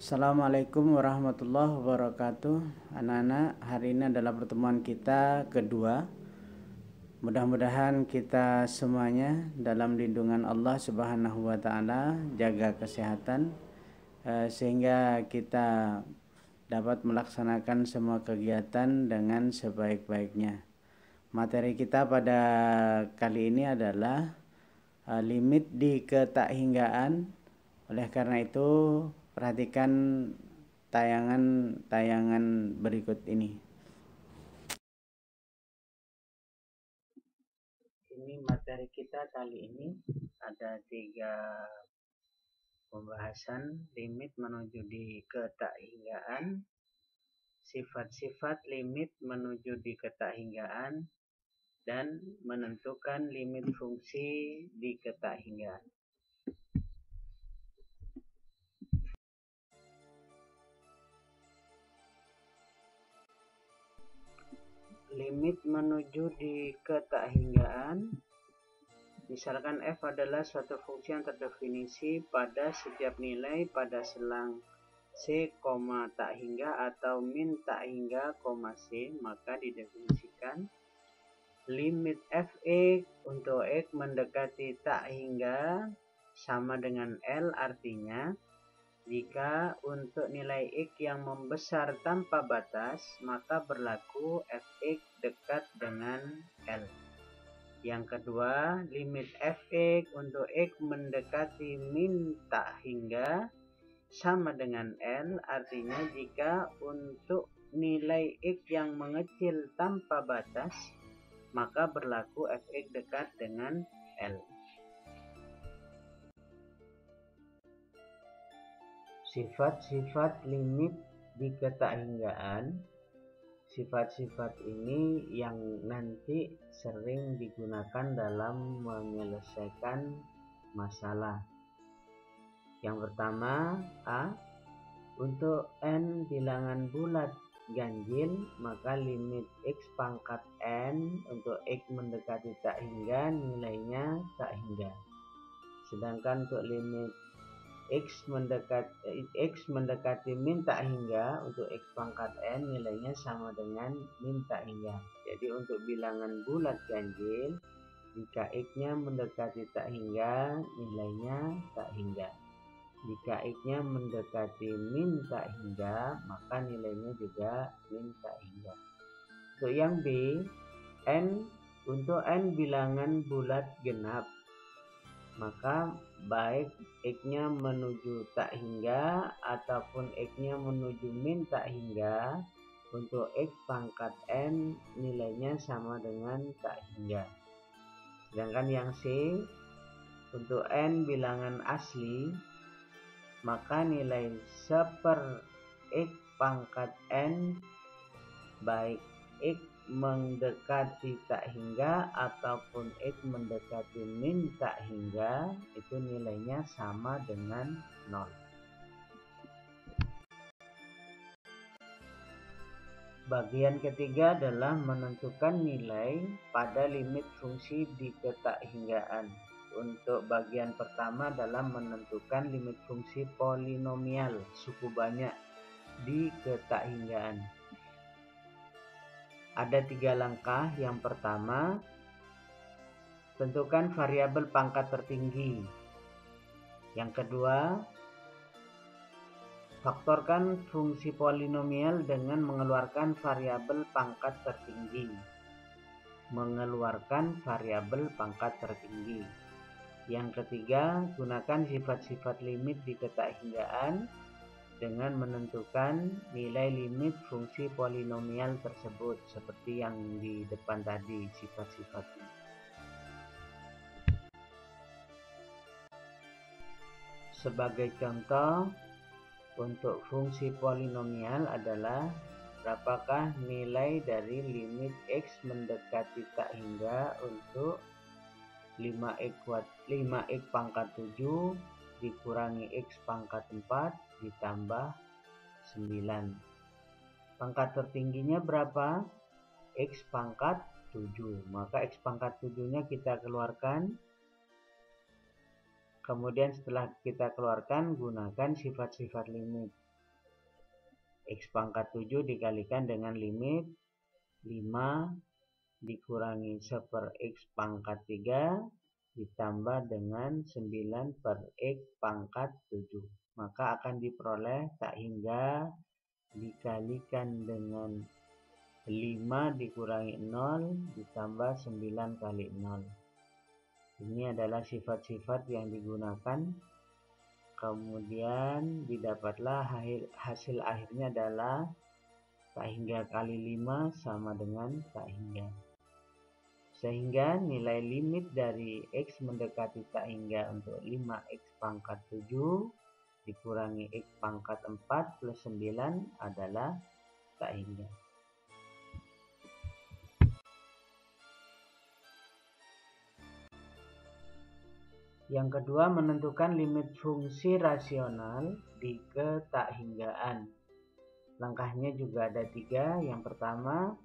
Assalamualaikum warahmatullahi wabarakatuh. Anak-anak, hari ini adalah pertemuan kita kedua. Mudah-mudahan kita semuanya dalam lindungan Allah Subhanahu wa taala, jaga kesehatan sehingga kita dapat melaksanakan semua kegiatan dengan sebaik-baiknya. Materi kita pada kali ini adalah limit di ketakhinggaan. Oleh karena itu, perhatikan tayangan berikut ini. Ini materi kita kali ini ada 3 pembahasan: limit menuju di ketakhinggaan, sifat-sifat limit menuju di ketakhinggaan, dan menentukan limit fungsi di ketakhinggaan. Limit menuju di ketakhinggaan, misalkan f adalah suatu fungsi yang terdefinisi pada setiap nilai pada selang c, tak hingga atau min tak hingga, c, maka didefinisikan limit f(x) untuk x mendekati tak hingga sama dengan L, artinya jika untuk nilai x yang membesar tanpa batas, maka berlaku fx dekat dengan L. Yang kedua, limit fx untuk x mendekati min tak hingga sama dengan L, artinya jika untuk nilai x yang mengecil tanpa batas, maka berlaku fx dekat dengan L. Sifat-sifat limit di ketakhinggaan. Sifat-sifat ini yang nanti sering digunakan dalam menyelesaikan masalah. Yang pertama, A. Untuk n bilangan bulat ganjil, maka limit x pangkat n untuk x mendekati tak hingga nilainya tak hingga. Sedangkan untuk limit x mendekati min tak hingga, untuk x pangkat n nilainya sama dengan min tak hingga. Jadi untuk bilangan bulat ganjil, jika x-nya mendekati tak hingga, nilainya tak hingga. Jika x-nya mendekati min tak hingga, maka nilainya juga min tak hingga. Untuk yang B, untuk n bilangan bulat genap, maka baik x-nya menuju tak hingga ataupun x-nya menuju min tak hingga, untuk x pangkat n nilainya sama dengan tak hingga. Sedangkan yang C, untuk n bilangan asli, maka nilai seper x pangkat n baik x mendekati tak hingga ataupun x mendekati min tak hingga, itu nilainya sama dengan 0. Bagian ketiga adalah menentukan nilai pada limit fungsi di ketakhinggaan. Untuk bagian pertama adalah menentukan limit fungsi polinomial suku banyak di ketakhinggaan. Ada 3 langkah. Yang pertama, tentukan variabel pangkat tertinggi. Yang kedua, faktorkan fungsi polinomial dengan mengeluarkan variabel pangkat tertinggi. Yang ketiga, gunakan sifat-sifat limit di ketakhinggaan dengan menentukan nilai limit fungsi polinomial tersebut, seperti yang di depan tadi sifat-sifatnya. Sebagai contoh, untuk fungsi polinomial adalah berapakah nilai dari limit x mendekati tak hingga untuk 5x pangkat 7 dikurangi x pangkat 4 ditambah 9. Pangkat tertingginya berapa? X pangkat 7. Maka x pangkat 7-nya kita keluarkan. Kemudian setelah kita keluarkan, gunakan sifat-sifat limit. X pangkat 7 dikalikan dengan limit 5 dikurangi 1 per X pangkat 3 ditambah dengan 9 per X pangkat 7. Maka akan diperoleh tak hingga dikalikan dengan 5 dikurangi 0 ditambah 9 kali 0. Ini adalah sifat-sifat yang digunakan. Kemudian didapatlah hasil akhirnya adalah tak hingga kali 5 sama dengan tak hingga. Sehingga nilai limit dari X mendekati tak hingga untuk 5X pangkat 7 dikurangi X pangkat 4 plus 9 adalah tak hingga. Yang kedua, menentukan limit fungsi rasional di ketakhinggaan. Langkahnya juga ada 3. Yang pertama,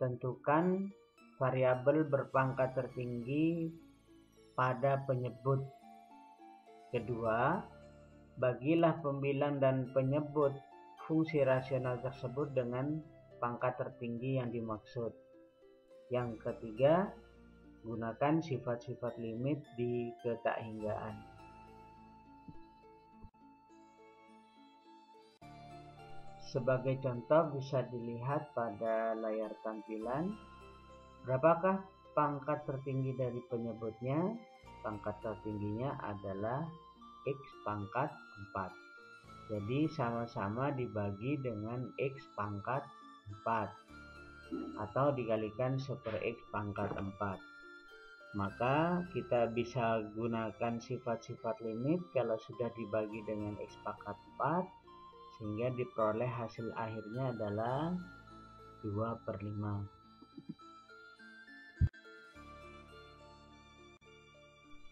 tentukan variabel berpangkat tertinggi pada penyebut. Kedua, bagilah pembilang dan penyebut fungsi rasional tersebut dengan pangkat tertinggi yang dimaksud. Yang ketiga, gunakan sifat-sifat limit di ketakhinggaan. Sebagai contoh bisa dilihat pada layar tampilan. Berapakah pangkat tertinggi dari penyebutnya? Pangkat tertingginya adalah X pangkat 4. Jadi sama-sama dibagi dengan X pangkat 4 atau dikalikan 1 per X pangkat 4. Maka kita bisa gunakan sifat-sifat limit kalau sudah dibagi dengan X pangkat 4, sehingga diperoleh hasil akhirnya adalah 2 per 5.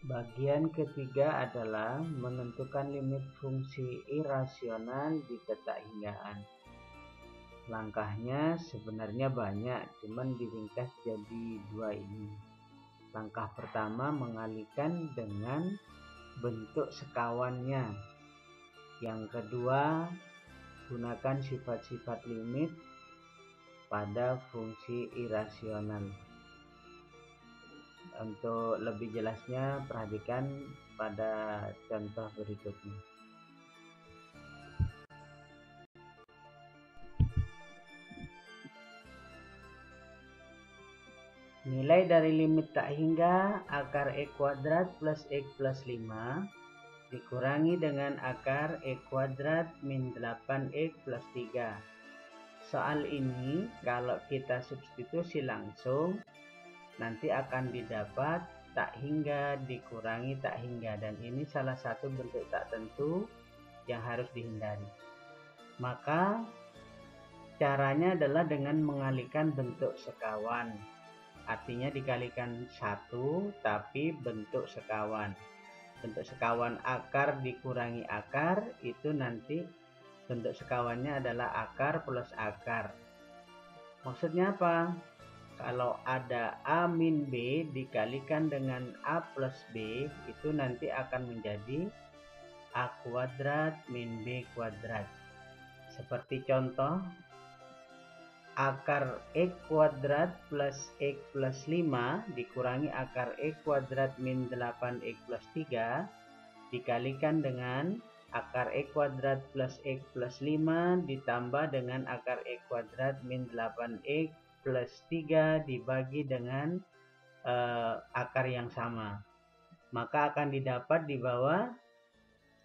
Bagian ketiga adalah menentukan limit fungsi irasional di ketakhinggaan. Langkahnya sebenarnya banyak, cuman diringkas jadi 2 ini. Langkah pertama, mengalihkan dengan bentuk sekawannya. Yang kedua, gunakan sifat-sifat limit pada fungsi irasional. Untuk lebih jelasnya, perhatikan pada contoh berikutnya. Nilai dari limit tak hingga akar X kuadrat plus X plus 5 dikurangi dengan akar X kuadrat min 8X plus 3. Soal ini kalau kita substitusi langsung, nanti akan didapat tak hingga dikurangi tak hingga, dan ini salah satu bentuk tak tentu yang harus dihindari. Maka caranya adalah dengan mengalihkan bentuk sekawan. Artinya dikalikan 1 tapi bentuk sekawan. Bentuk sekawan akar dikurangi akar, itu nanti bentuk sekawannya adalah akar plus akar. Maksudnya apa? Kalau ada A min B dikalikan dengan A plus B, itu nanti akan menjadi A kuadrat min B kuadrat. Seperti contoh, akar X kuadrat plus X plus 5 dikurangi akar X kuadrat min 8X plus 3 dikalikan dengan akar X kuadrat plus X plus 5 ditambah dengan akar X kuadrat min 8X plus 3 dibagi dengan akar yang sama. Maka akan didapat di bawah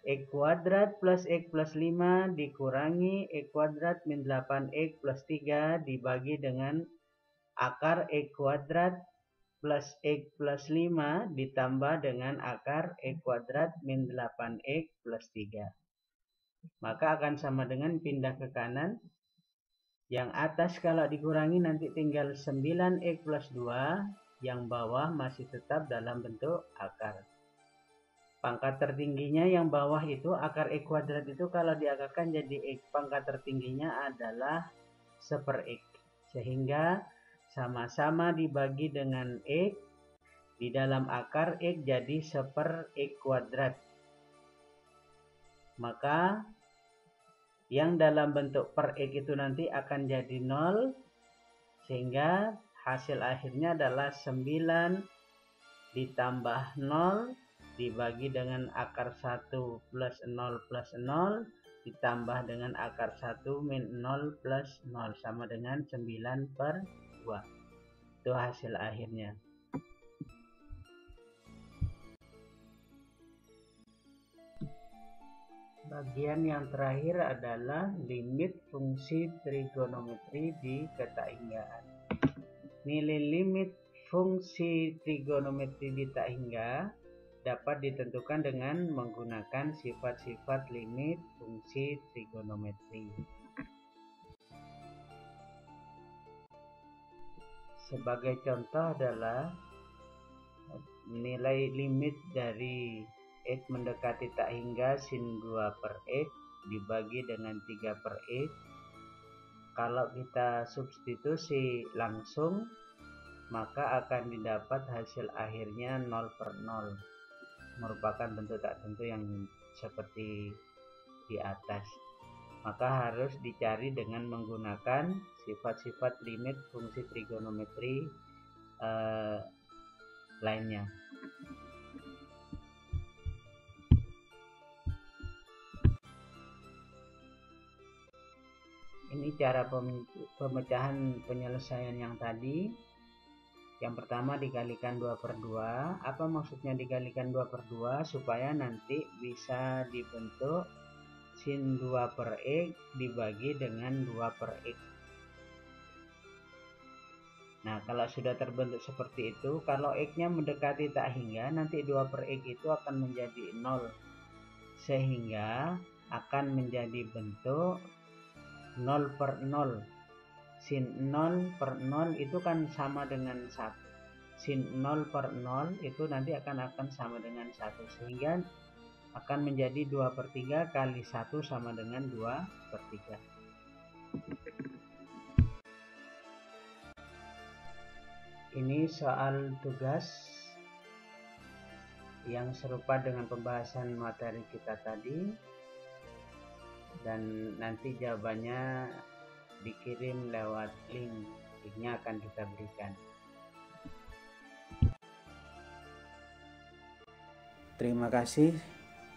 X kuadrat plus X plus 5 dikurangi X kuadrat min 8X plus 3 dibagi dengan akar X kuadrat plus X plus 5 ditambah dengan akar X kuadrat min 8X plus 3. Maka akan sama dengan pindah ke kanan. Yang atas kalau dikurangi nanti tinggal 9X plus 2, yang bawah masih tetap dalam bentuk akar. Pangkat tertingginya yang bawah itu akar X kuadrat itu kalau diakarkan jadi X, pangkat tertingginya adalah 1 per X. Sehingga sama-sama dibagi dengan X, di dalam akar X jadi 1 per X kuadrat. Maka yang dalam bentuk per X itu nanti akan jadi 0, sehingga hasil akhirnya adalah 9 ditambah 0 dibagi dengan akar 1 plus 0 plus 0 ditambah dengan akar 1 min 0 plus 0 sama dengan 9/2. Itu hasil akhirnya. Bagian yang terakhir adalah limit fungsi trigonometri di ketakinggaan. Nilai limit fungsi trigonometri di tak hingga dapat ditentukan dengan menggunakan sifat-sifat limit fungsi trigonometri. Sebagai contoh adalah nilai limit dari X mendekati tak hingga sin 2 per X dibagi dengan 3 per X. Kalau kita substitusi langsung, maka akan didapat hasil akhirnya 0/0, merupakan bentuk tak tentu yang seperti di atas. Maka harus dicari dengan menggunakan sifat-sifat limit fungsi trigonometri lainnya. Ini cara pemecahan penyelesaian yang tadi. Yang pertama dikalikan 2/2. Apa maksudnya dikalikan 2/2? Supaya nanti bisa dibentuk sin 2 per X dibagi dengan 2 per X. Nah, kalau sudah terbentuk seperti itu, kalau X-nya mendekati tak hingga, nanti 2 per X itu akan menjadi 0. Sehingga akan menjadi bentuk 0/0. Sin 0/0 itu kan sama dengan 1. Sin 0/0 itu nanti akan sama dengan 1. Sehingga akan menjadi 2/3 kali 1 sama dengan 2/3. Ini soal tugas yang serupa dengan pembahasan materi kita tadi. Dan nanti jawabannya dikirim lewat linknya akan kita berikan. Terima kasih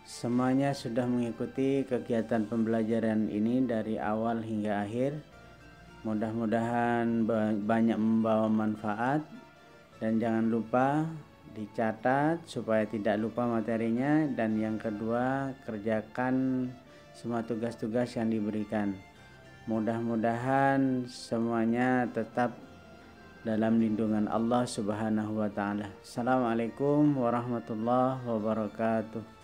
semuanya sudah mengikuti kegiatan pembelajaran ini dari awal hingga akhir. Mudah-mudahan banyak membawa manfaat, dan jangan lupa dicatat supaya tidak lupa materinya. Dan yang kedua, kerjakan semua tugas-tugas yang diberikan. Mudah-mudahan semuanya tetap dalam lindungan Allah Subhanahu wa ta'ala. Assalamualaikum warahmatullahi wabarakatuh.